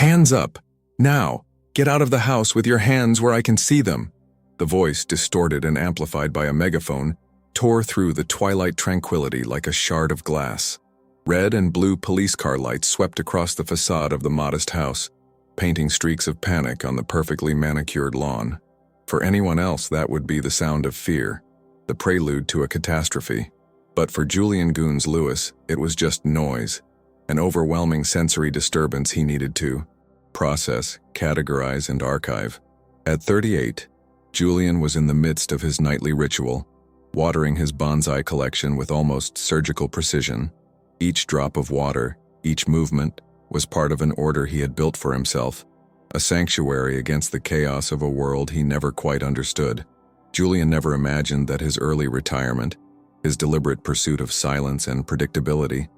Hands up! Now! Get out of the house with your hands where I can see them!" The voice, distorted and amplified by a megaphone, tore through the twilight tranquility like a shard of glass. Red and blue police car lights swept across the facade of the modest house, painting streaks of panic on the perfectly manicured lawn. For anyone else, that would be the sound of fear, the prelude to a catastrophe. But for Julian Goons Lewis, it was just noise, an overwhelming sensory disturbance he needed to process, categorize, and archive. At 38, Julian was in the midst of his nightly ritual, watering his bonsai collection with almost surgical precision. Each drop of water, each movement, was part of an order he had built for himself, a sanctuary against the chaos of a world he never quite understood. Julian never imagined that his early retirement, his deliberate pursuit of silence and predictability,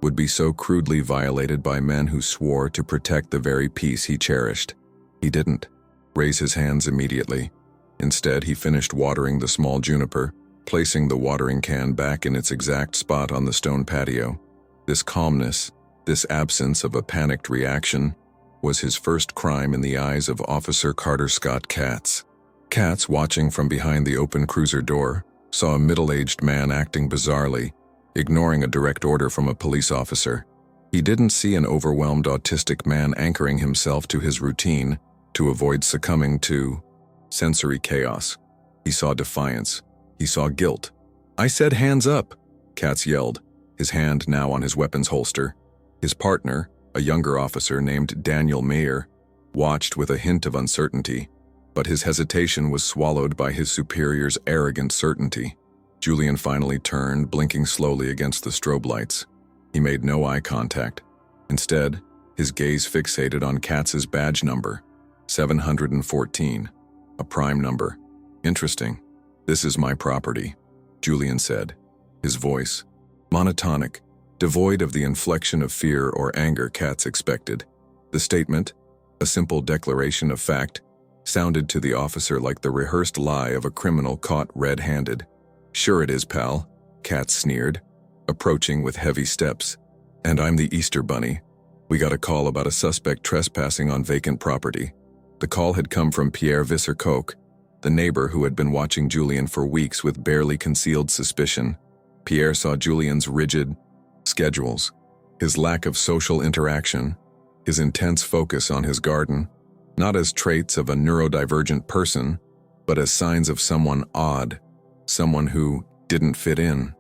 would be so crudely violated by men who swore to protect the very peace he cherished. He didn't raise his hands immediately. Instead, he finished watering the small juniper, placing the watering can back in its exact spot on the stone patio. This calmness, this absence of a panicked reaction, was his first crime in the eyes of Officer Carter Scott Katz. Katz, watching from behind the open cruiser door, saw a middle-aged man acting bizarrely, ignoring a direct order from a police officer. He didn't see an overwhelmed autistic man anchoring himself to his routine to avoid succumbing to sensory chaos. He saw defiance. He saw guilt. "I said hands up," Katz yelled, his hand now on his weapon's holster. His partner, a younger officer named Daniel Mayer, watched with a hint of uncertainty, but his hesitation was swallowed by his superior's arrogant certainty. Julian finally turned, blinking slowly against the strobe lights. He made no eye contact. Instead, his gaze fixated on Katz's badge number, 714, a prime number. "Interesting. This is my property," Julian said, his voice monotonic, devoid of the inflection of fear or anger Katz expected. The statement, a simple declaration of fact, sounded to the officer like the rehearsed lie of a criminal caught red-handed. "Sure it is, pal," Katz sneered, approaching with heavy steps. "And I'm the Easter Bunny. We got a call about a suspect trespassing on vacant property." The call had come from Pierre Visser-Koch, the neighbor who had been watching Julian for weeks with barely concealed suspicion. Pierre saw Julian's rigid schedules, his lack of social interaction, his intense focus on his garden, not as traits of a neurodivergent person, but as signs of someone odd, someone who didn't fit in.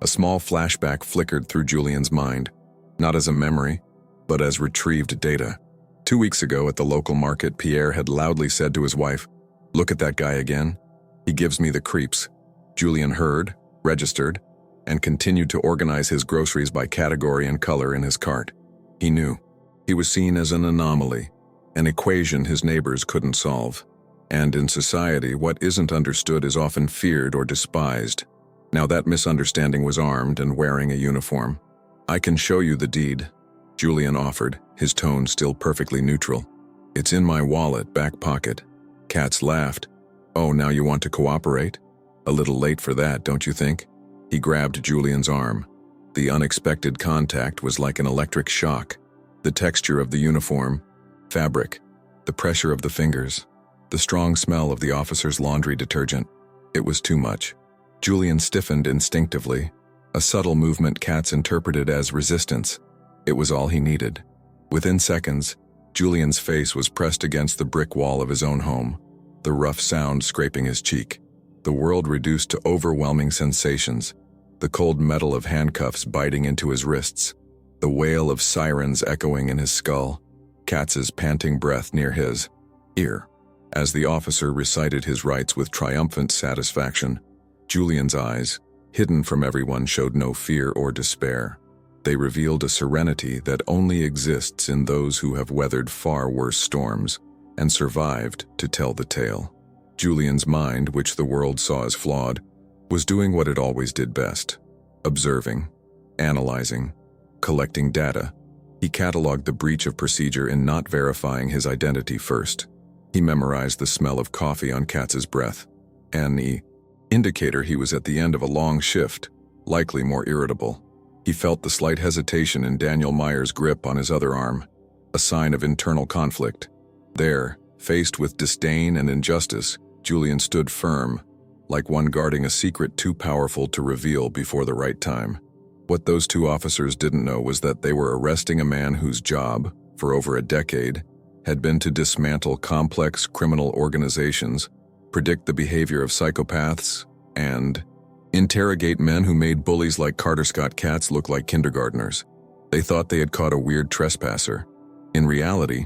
A small flashback flickered through Julian's mind, not as a memory, but as retrieved data. 2 weeks ago at the local market, Pierre had loudly said to his wife, "Look at that guy again. He gives me the creeps." Julian heard, registered, and continued to organize his groceries by category and color in his cart. He knew. He was seen as an anomaly, an equation his neighbors couldn't solve. And in society, what isn't understood is often feared or despised. Now that misunderstanding was armed and wearing a uniform. "I can show you the deed," Julian offered, his tone still perfectly neutral. "It's in my wallet, back pocket." Katz laughed. "Oh, now you want to cooperate? A little late for that, don't you think?" He grabbed Julian's arm. The unexpected contact was like an electric shock. The texture of the uniform, fabric, the pressure of the fingers, the strong smell of the officer's laundry detergent. It was too much. Julian stiffened instinctively, a subtle movement Katz interpreted as resistance. It was all he needed. Within seconds, Julian's face was pressed against the brick wall of his own home, the rough sound scraping his cheek. The world reduced to overwhelming sensations, the cold metal of handcuffs biting into his wrists, the wail of sirens echoing in his skull, Katz's panting breath near his ear. As the officer recited his rights with triumphant satisfaction, Julian's eyes, hidden from everyone, showed no fear or despair. They revealed a serenity that only exists in those who have weathered far worse storms and survived to tell the tale. Julian's mind, which the world saw as flawed, was doing what it always did best: observing, analyzing, collecting data. He cataloged the breach of procedure in not verifying his identity first. He memorized the smell of coffee on Katz's breath, an indicator he was at the end of a long shift, likely more irritable. He felt the slight hesitation in Daniel Mayer's grip on his other arm. a sign of internal conflict. There, faced with disdain and injustice, Julian stood firm, like one guarding a secret too powerful to reveal before the right time. What those two officers didn't know was that they were arresting a man whose job, for over a decade, had been to dismantle complex criminal organizations, predict the behavior of psychopaths, and interrogate men who made bullies like Carter Scott cats look like kindergartners. They thought they had caught a weird trespasser. In reality,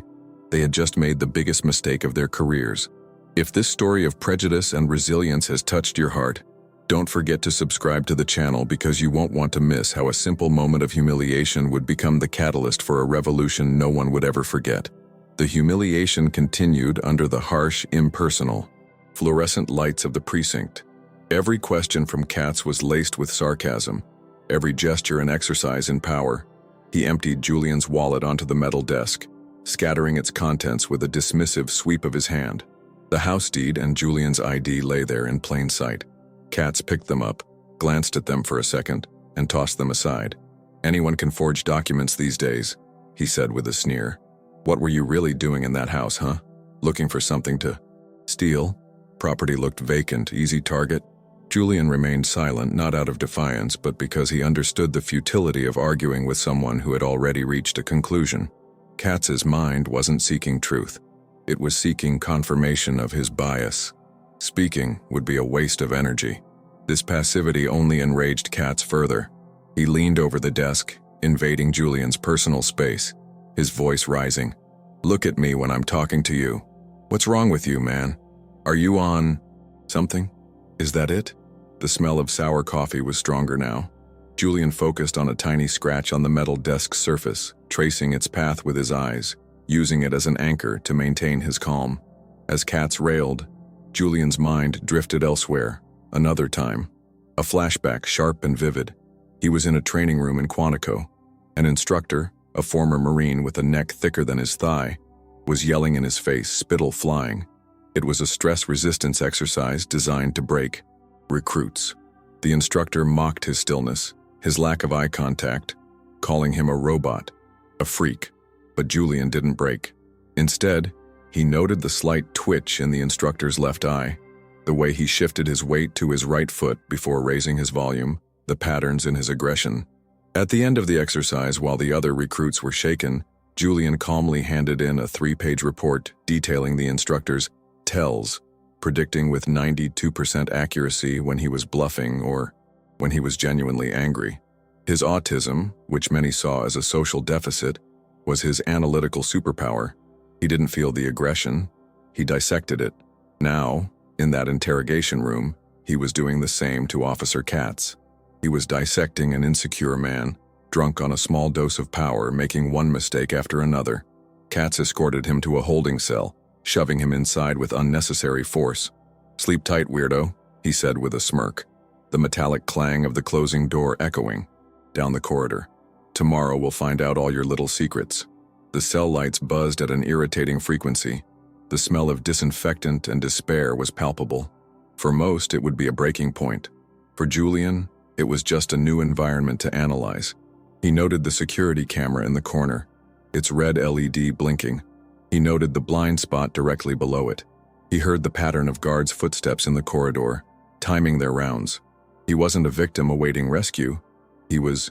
they had just made the biggest mistake of their careers. If this story of prejudice and resilience has touched your heart, don't forget to subscribe to the channel because you won't want to miss how a simple moment of humiliation would become the catalyst for a revolution no one would ever forget. The humiliation continued under the harsh, impersonal, fluorescent lights of the precinct. Every question from Katz was laced with sarcasm, every gesture an exercise in power. He emptied Julian's wallet onto the metal desk, scattering its contents with a dismissive sweep of his hand. The house deed and Julian's ID lay there in plain sight. Katz picked them up, glanced at them for a second, and tossed them aside. "Anyone can forge documents these days," he said with a sneer. "What were you really doing in that house, huh? Looking for something to steal?" Property looked vacant, easy target. Julian remained silent, not out of defiance, but because he understood the futility of arguing with someone who had already reached a conclusion. Katz's mind wasn't seeking truth. It was seeking confirmation of his bias. Speaking would be a waste of energy. This passivity only enraged Katz further. He leaned over the desk, invading Julian's personal space, his voice rising. "Look at me when I'm talking to you. What's wrong with you, man? Are you on something? Is that it?" The smell of sour coffee was stronger now. Julian focused on a tiny scratch on the metal desk's surface, tracing its path with his eyes, using it as an anchor to maintain his calm. As Katz railed, Julian's mind drifted elsewhere, another time. A flashback, sharp and vivid. He was in a training room in Quantico. An instructor, a former Marine with a neck thicker than his thigh, was yelling in his face, spittle flying. It was a stress resistance exercise designed to break recruits. The instructor mocked his stillness, his lack of eye contact, calling him a robot, a freak. But Julian didn't break. Instead, he noted the slight twitch in the instructor's left eye, the way he shifted his weight to his right foot before raising his volume, the patterns in his aggression. At the end of the exercise, while the other recruits were shaken, Julian calmly handed in a 3-page report detailing the instructor's tells, predicting with 92% accuracy when he was bluffing or when he was genuinely angry. His autism, which many saw as a social deficit, was his analytical superpower. He didn't feel the aggression, he dissected it. Now, in that interrogation room, he was doing the same to Officer Katz. He was dissecting an insecure man, drunk on a small dose of power, making one mistake after another. Katz escorted him to a holding cell, shoving him inside with unnecessary force. "Sleep tight, weirdo," he said with a smirk, the metallic clang of the closing door echoing down the corridor. "Tomorrow we'll find out all your little secrets." The cell lights buzzed at an irritating frequency. The smell of disinfectant and despair was palpable. For most, it would be a breaking point. For Julian, it was just a new environment to analyze. He noted the security camera in the corner, its red LED blinking. He noted the blind spot directly below it. He heard the pattern of guards' footsteps in the corridor, timing their rounds. He wasn't a victim awaiting rescue. He was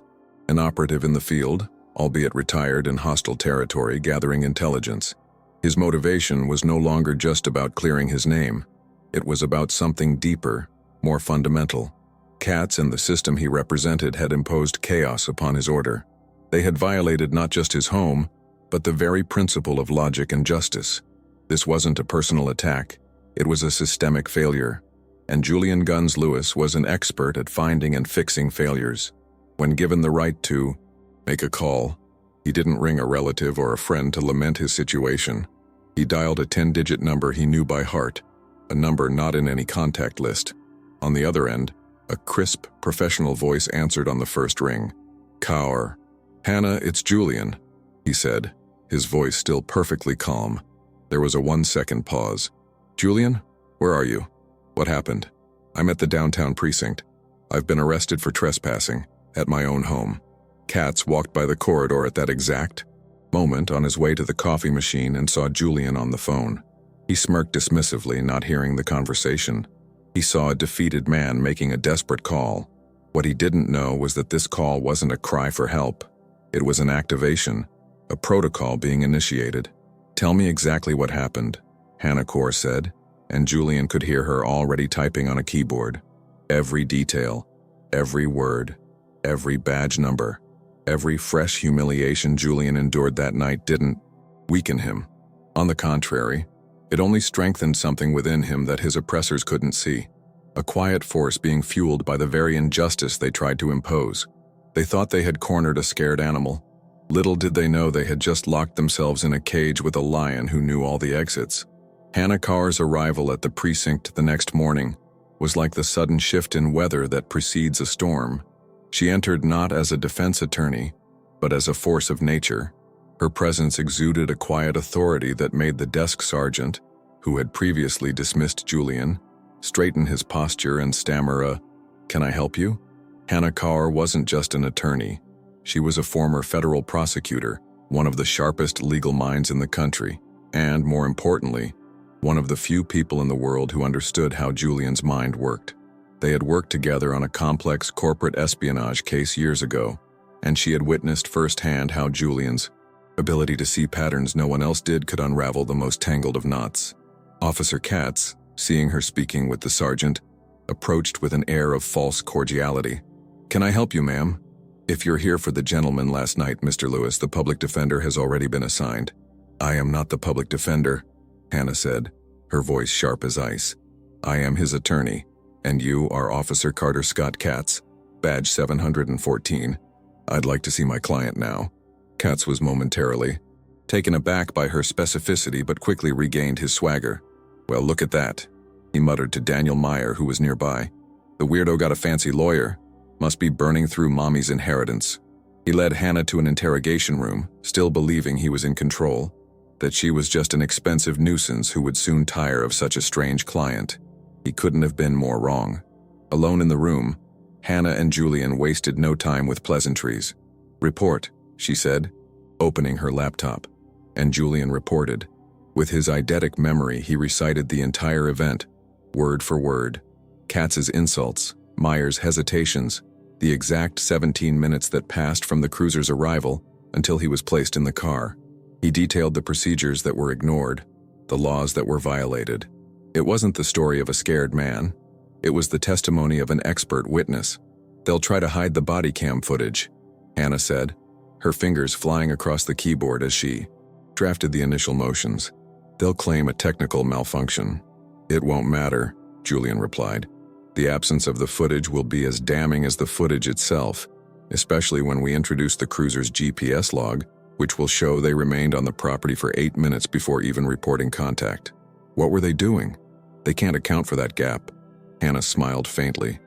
an operative in the field, albeit retired in hostile territory, gathering intelligence. His motivation was no longer just about clearing his name. It was about something deeper, more fundamental. Katz and the system he represented had imposed chaos upon his order. They had violated not just his home, but the very principle of logic and justice. This wasn't a personal attack, it was a systemic failure. And Julian Guns Lewis was an expert at finding and fixing failures. When given the right to make a call, he didn't ring a relative or a friend to lament his situation. He dialed a 10-digit number he knew by heart, a number not in any contact list. On the other end, a crisp, professional voice answered on the first ring. "Kaur. Hannah, it's Julian," he said, his voice still perfectly calm. There was a 1-second pause. "Julian, where are you? What happened?" "I'm at the downtown precinct. I've been arrested for trespassing, at my own home." Katz walked by the corridor at that exact moment on his way to the coffee machine and saw Julian on the phone. He smirked dismissively, not hearing the conversation. He saw a defeated man making a desperate call. What he didn't know was that this call wasn't a cry for help. It was an activation, a protocol being initiated. "Tell me exactly what happened," Hannah Kaur said, and Julian could hear her already typing on a keyboard. Every detail, every word, every badge number, every fresh humiliation Julian endured that night didn't weaken him. On the contrary, it only strengthened something within him that his oppressors couldn't see. A quiet force being fueled by the very injustice they tried to impose. They thought they had cornered a scared animal. Little did they know they had just locked themselves in a cage with a lion who knew all the exits. Hannah Kaur's arrival at the precinct the next morning was like the sudden shift in weather that precedes a storm. She entered not as a defense attorney, but as a force of nature. Her presence exuded a quiet authority that made the desk sergeant, who had previously dismissed Julian, straighten his posture and stammer a, "Can I help you?" Hannah Kaur wasn't just an attorney. She was a former federal prosecutor, one of the sharpest legal minds in the country, and, more importantly, one of the few people in the world who understood how Julian's mind worked. They had worked together on a complex corporate espionage case years ago, and she had witnessed firsthand how Julian's ability to see patterns no one else did could unravel the most tangled of knots. Officer Katz, seeing her speaking with the sergeant, approached with an air of false cordiality. "Can I help you, ma'am?" "If you're here for the gentleman last night, Mr. Lewis, the public defender has already been assigned." "I am not the public defender," Hannah said, her voice sharp as ice. "I am his attorney, and you are Officer Carter Scott Katz, badge 714. I'd like to see my client now." Katz was momentarily taken aback by her specificity but quickly regained his swagger. "Well, look at that," he muttered to Daniel Meyer, who was nearby. "The weirdo got a fancy lawyer. Must be burning through mommy's inheritance." He led Hannah to an interrogation room, still believing he was in control, that she was just an expensive nuisance who would soon tire of such a strange client. He couldn't have been more wrong. Alone in the room, Hannah and Julian wasted no time with pleasantries. "Report," she said, opening her laptop, and Julian reported. With his eidetic memory, he recited the entire event, word for word. Katz's insults, Meyer's hesitations, the exact 17 minutes that passed from the cruiser's arrival until he was placed in the car. He detailed the procedures that were ignored, the laws that were violated. It wasn't the story of a scared man. It was the testimony of an expert witness. "They'll try to hide the body cam footage," Hannah said, her fingers flying across the keyboard as she drafted the initial motions. "They'll claim a technical malfunction." "It won't matter," Julian replied. "The absence of the footage will be as damning as the footage itself, especially when we introduce the cruiser's GPS log, which will show they remained on the property for 8 minutes before even reporting contact." "What were they doing?" "They can't account for that gap." Hannah smiled faintly.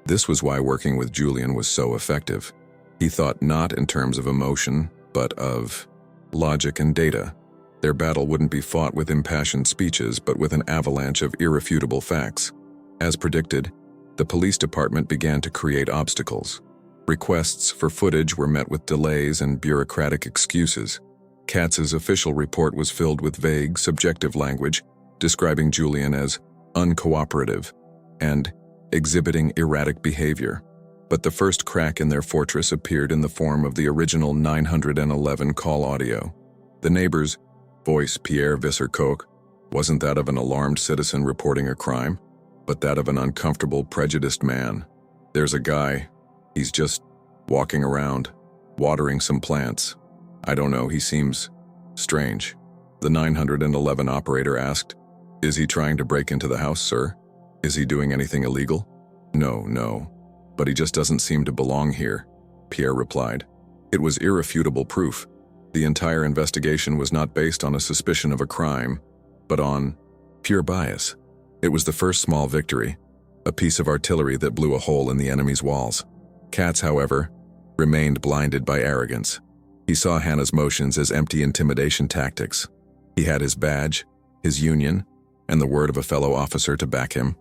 This was why working with Julian was so effective. He thought not in terms of emotion, but of logic and data. Their battle wouldn't be fought with impassioned speeches, but with an avalanche of irrefutable facts. As predicted, the police department began to create obstacles. Requests for footage were met with delays and bureaucratic excuses. Katz's official report was filled with vague, subjective language, describing Julian as uncooperative and exhibiting erratic behavior. But the first crack in their fortress appeared in the form of the original 911 call audio. The neighbor's voice, Pierre Visser-Koch, wasn't that of an alarmed citizen reporting a crime, but that of an uncomfortable, prejudiced man. "There's a guy. He's just walking around, watering some plants. I don't know, he seems strange." The 911 operator asked, "Is he trying to break into the house, sir? Is he doing anything illegal?" No. But he just doesn't seem to belong here," Pierre replied. It was irrefutable proof. The entire investigation was not based on a suspicion of a crime, but on pure bias. It was the first small victory, a piece of artillery that blew a hole in the enemy's walls. Katz, however, remained blinded by arrogance. He saw Hannah's motions as empty intimidation tactics. He had his badge, his union, and the word of a fellow officer to back him.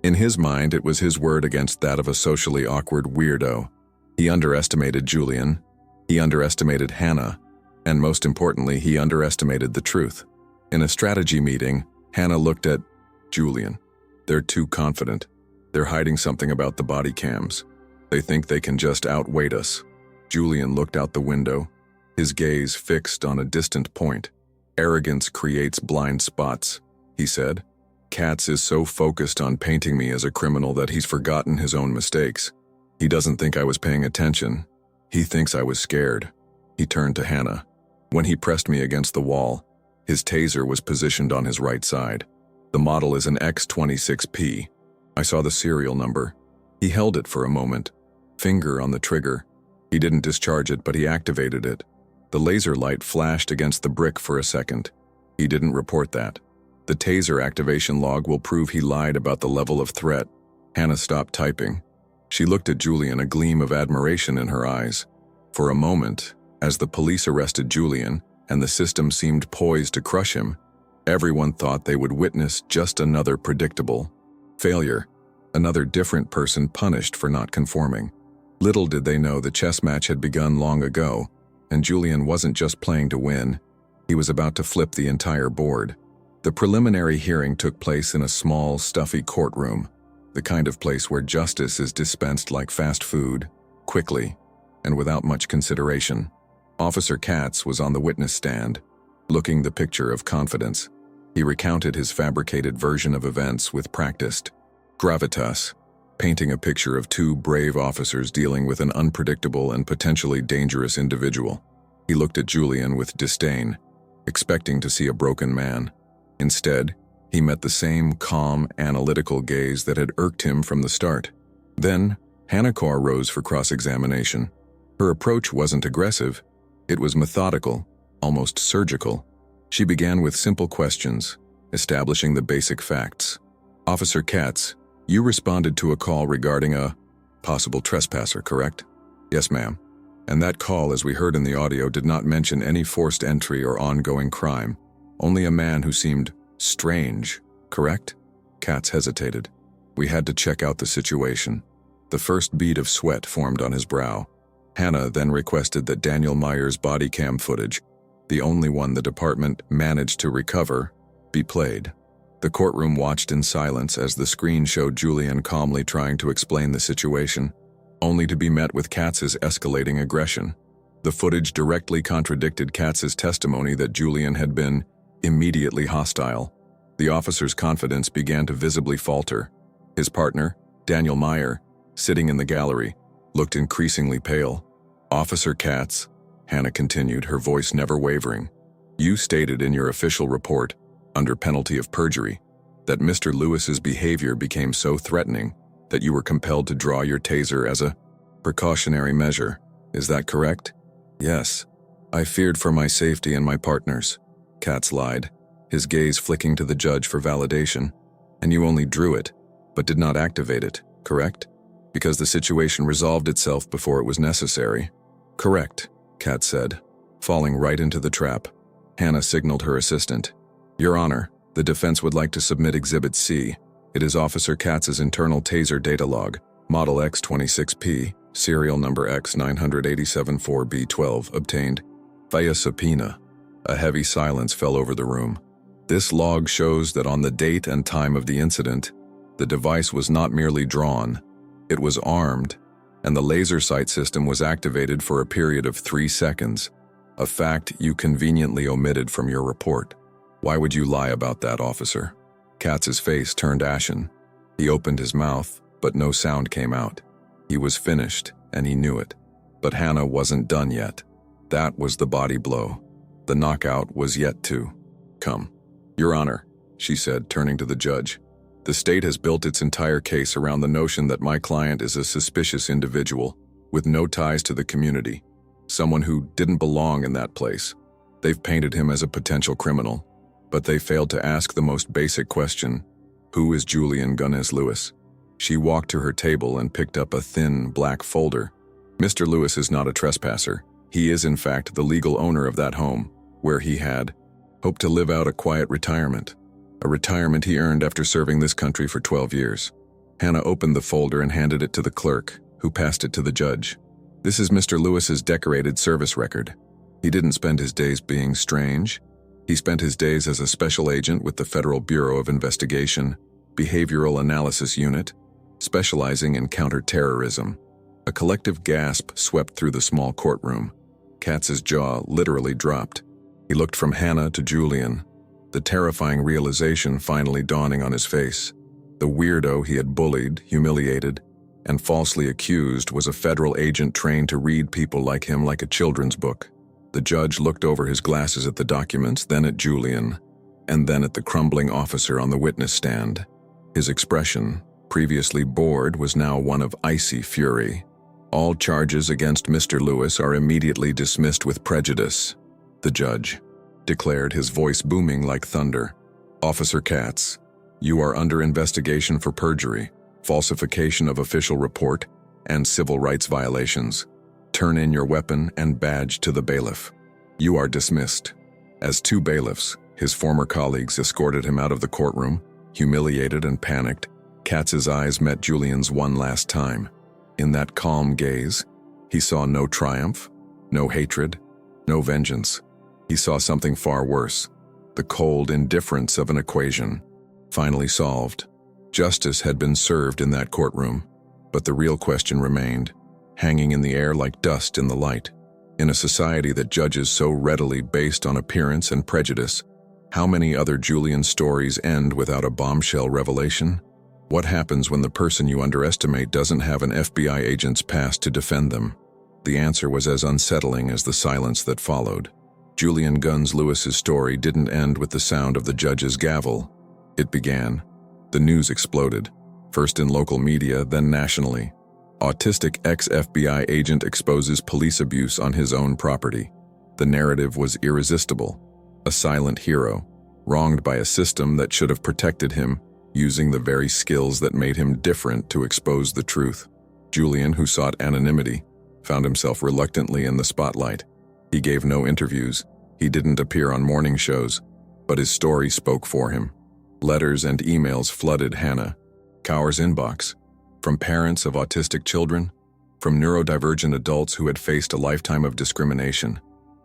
In his mind, it was his word against that of a socially awkward weirdo. He underestimated Julian. He underestimated Hannah. And most importantly, he underestimated the truth. In a strategy meeting, Hannah looked at Julian. They're too confident. They're hiding something about the body cams. They think they can just outweight us. Julian looked out the window, his gaze fixed on a distant point. Arrogance creates blind spots, he said. Katz is so focused on painting me as a criminal that he's forgotten his own mistakes. He doesn't think I was paying attention. He thinks I was scared. He turned to Hannah. When he pressed me against the wall, his taser was positioned on his right side. The model is an X26P. I saw the serial number. He held it for a moment, finger on the trigger. He didn't discharge it, but he activated it. The laser light flashed against the brick for a second. He didn't report that. The taser activation log will prove he lied about the level of threat. Hannah stopped typing. She looked at Julian, a gleam of admiration in her eyes. For a moment, as the police arrested Julian and the system seemed poised to crush him, everyone thought they would witness just another predictable failure, another different person punished for not conforming. Little did they know the chess match had begun long ago, and Julian wasn't just playing to win. He was about to flip the entire board. The preliminary hearing took place in a small, stuffy courtroom, the kind of place where justice is dispensed like fast food, quickly, and without much consideration. Officer Katz was on the witness stand, looking the picture of confidence. He recounted his fabricated version of events with practiced gravitas, painting a picture of two brave officers dealing with an unpredictable and potentially dangerous individual. He looked at Julian with disdain, expecting to see a broken man. Instead, he met the same calm, analytical gaze that had irked him from the start. Then, Hannah Kaur rose for cross-examination. Her approach wasn't aggressive. It was methodical, almost surgical. She began with simple questions, establishing the basic facts. Officer Katz, you responded to a call regarding a possible trespasser, correct? Yes, ma'am. And that call, as we heard in the audio, did not mention any forced entry or ongoing crime. Only a man who seemed strange, correct? Katz hesitated. We had to check out the situation. The first bead of sweat formed on his brow. Hannah then requested that Daniel Meyer's body cam footage, the only one the department managed to recover, be played. The courtroom watched in silence as the screen showed Julian calmly trying to explain the situation, only to be met with Katz's escalating aggression. The footage directly contradicted Katz's testimony that Julian had been immediately hostile. The officer's confidence began to visibly falter. His partner, Daniel Meyer, sitting in the gallery, looked increasingly pale. Officer Katz, Hannah continued, her voice never wavering, you stated in your official report, under penalty of perjury, that Mr. Lewis's behavior became so threatening that you were compelled to draw your taser as a precautionary measure. Is that correct? Yes. I feared for my safety and my partner's. Katz lied, his gaze flicking to the judge for validation. And you only drew it, but did not activate it, correct? Because the situation resolved itself before it was necessary. Correct, Katz said, falling right into the trap. Hannah signaled her assistant. Your Honor, the defense would like to submit Exhibit C. It is Officer Katz's internal taser data log, model X26P, serial number X9874B12, obtained via subpoena. A heavy silence fell over the room. This log shows that on the date and time of the incident, the device was not merely drawn, it was armed, and the laser sight system was activated for a period of 3 seconds, a fact you conveniently omitted from your report. Why would you lie about that, officer? Katz's face turned ashen. He opened his mouth, but no sound came out. He was finished, and he knew it. But Hannah wasn't done yet. That was the body blow. The knockout was yet to come. Your Honor, she said, turning to the judge, the state has built its entire case around the notion that my client is a suspicious individual with no ties to the community, someone who didn't belong in that place. They've painted him as a potential criminal, but they failed to ask the most basic question, who is Julian Gunnes Lewis? She walked to her table and picked up a thin, black folder. Mr. Lewis is not a trespasser. He is, in fact, the legal owner of that home, where he had hoped to live out a quiet retirement, a retirement he earned after serving this country for 12 years. Hannah opened the folder and handed it to the clerk, who passed it to the judge. This is Mr. Lewis's decorated service record. He didn't spend his days being strange. He spent his days as a special agent with the Federal Bureau of Investigation, Behavioral Analysis Unit, specializing in counterterrorism. A collective gasp swept through the small courtroom. Katz's jaw literally dropped. He looked from Hannah to Julian, the terrifying realization finally dawning on his face. The weirdo he had bullied, humiliated, and falsely accused was a federal agent trained to read people like him like a children's book. The judge looked over his glasses at the documents, then at Julian, and then at the crumbling officer on the witness stand. His expression, previously bored, was now one of icy fury. All charges against Mr. Lewis are immediately dismissed with prejudice, the judge declared, his voice booming like thunder. Officer Katz, you are under investigation for perjury, falsification of official report, and civil rights violations. Turn in your weapon and badge to the bailiff. You are dismissed. As two bailiffs, his former colleagues, escorted him out of the courtroom, humiliated and panicked, Katz's eyes met Julian's one last time. In that calm gaze, he saw no triumph, no hatred, no vengeance. He saw something far worse, the cold indifference of an equation, finally solved. Justice had been served in that courtroom, but the real question remained, hanging in the air like dust in the light. In a society that judges so readily based on appearance and prejudice, how many other Julian stories end without a bombshell revelation? What happens when the person you underestimate doesn't have an FBI agent's past to defend them? The answer was as unsettling as the silence that followed. Julian Guns Lewis's story didn't end with the sound of the judge's gavel. It began. The news exploded, first in local media, then nationally. Autistic ex-FBI agent exposes police abuse on his own property. The narrative was irresistible. A silent hero, wronged by a system that should have protected him, using the very skills that made him different to expose the truth. Julian, who sought anonymity, found himself reluctantly in the spotlight. He gave no interviews. He didn't appear on morning shows, but his story spoke for him. Letters and emails flooded Hannah Cower's inbox, from parents of autistic children, from neurodivergent adults who had faced a lifetime of discrimination,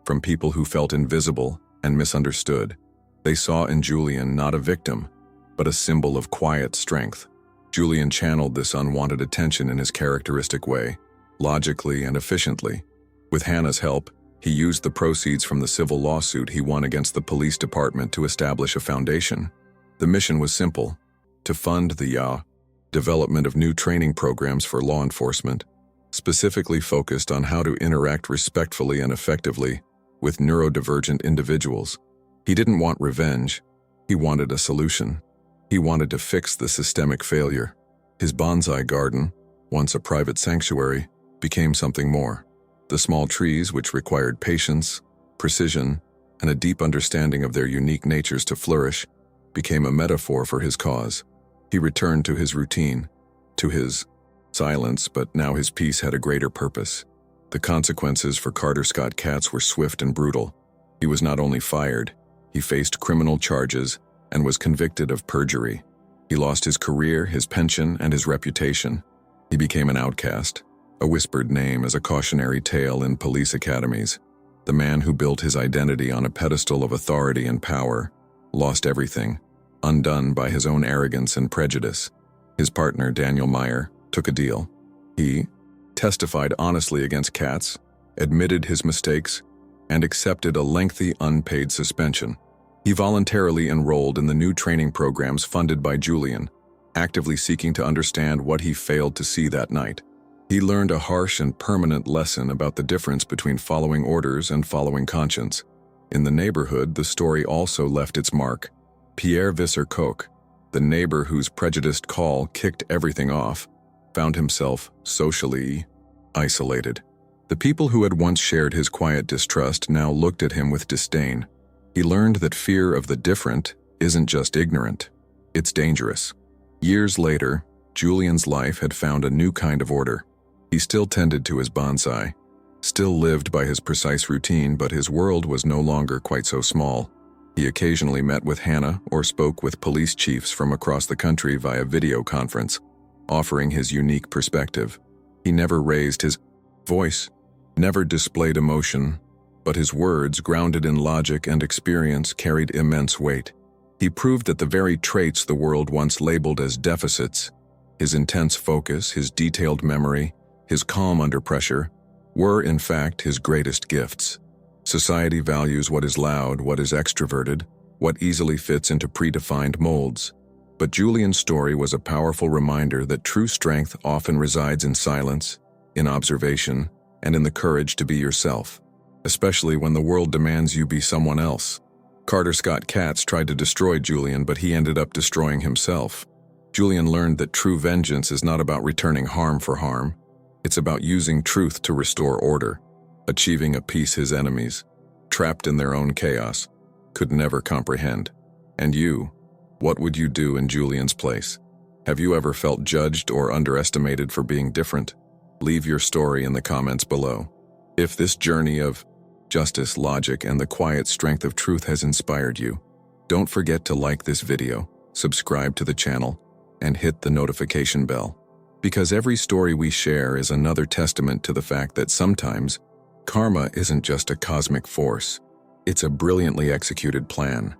from people who felt invisible and misunderstood. They saw in Julian not a victim, but a symbol of quiet strength. Julian channeled this unwanted attention in his characteristic way, logically and efficiently. With Hannah's help, he used the proceeds from the civil lawsuit he won against the police department to establish a foundation. The mission was simple: to fund the development of new training programs for law enforcement, specifically focused on how to interact respectfully and effectively with neurodivergent individuals. He didn't want revenge. He wanted a solution. He wanted to fix the systemic failure. His bonsai garden, once a private sanctuary, became something more. The small trees, which required patience, precision, and a deep understanding of their unique natures to flourish, became a metaphor for his cause. He returned to his routine, to his silence, but now his peace had a greater purpose. The consequences for Carter Scott Katz were swift and brutal. He was not only fired, he faced criminal charges and was convicted of perjury. He lost his career, his pension, and his reputation. He became an outcast, a whispered name as a cautionary tale in police academies. The man who built his identity on a pedestal of authority and power lost everything, undone by his own arrogance and prejudice. His partner, Daniel Meyer, took a deal. He testified honestly against Katz, admitted his mistakes, and accepted a lengthy unpaid suspension. He voluntarily enrolled in the new training programs funded by Julian, actively seeking to understand what he failed to see that night. He learned a harsh and permanent lesson about the difference between following orders and following conscience. In the neighborhood, the story also left its mark. Pierre Visser-Koch, the neighbor whose prejudiced call kicked everything off, found himself socially isolated. The people who had once shared his quiet distrust now looked at him with disdain. He learned that fear of the different isn't just ignorant, it's dangerous. Years later, Julian's life had found a new kind of order. He still tended to his bonsai, still lived by his precise routine, but his world was no longer quite so small. He occasionally met with Hannah or spoke with police chiefs from across the country via video conference, offering his unique perspective. He never raised his voice, never displayed emotion, But his words, grounded in logic and experience, carried immense weight. He proved that the very traits the world once labeled as deficits, his intense focus, his detailed memory, his calm under pressure, were in fact his greatest gifts. Society values what is loud, what is extroverted, what easily fits into predefined molds. But Julian's story was a powerful reminder that true strength often resides in silence, in observation, and in the courage to be yourself, especially when the world demands you be someone else. Carter Scott Katz tried to destroy Julian, but he ended up destroying himself. Julian learned that true vengeance is not about returning harm for harm. It's about using truth to restore order, achieving a peace his enemies, trapped in their own chaos, could never comprehend. And you, what would you do in Julian's place? Have you ever felt judged or underestimated for being different? Leave your story in the comments below. If this journey of justice, logic, and the quiet strength of truth has inspired you, don't forget to like this video, subscribe to the channel, and hit the notification bell. Because every story we share is another testament to the fact that sometimes karma isn't just a cosmic force, it's a brilliantly executed plan.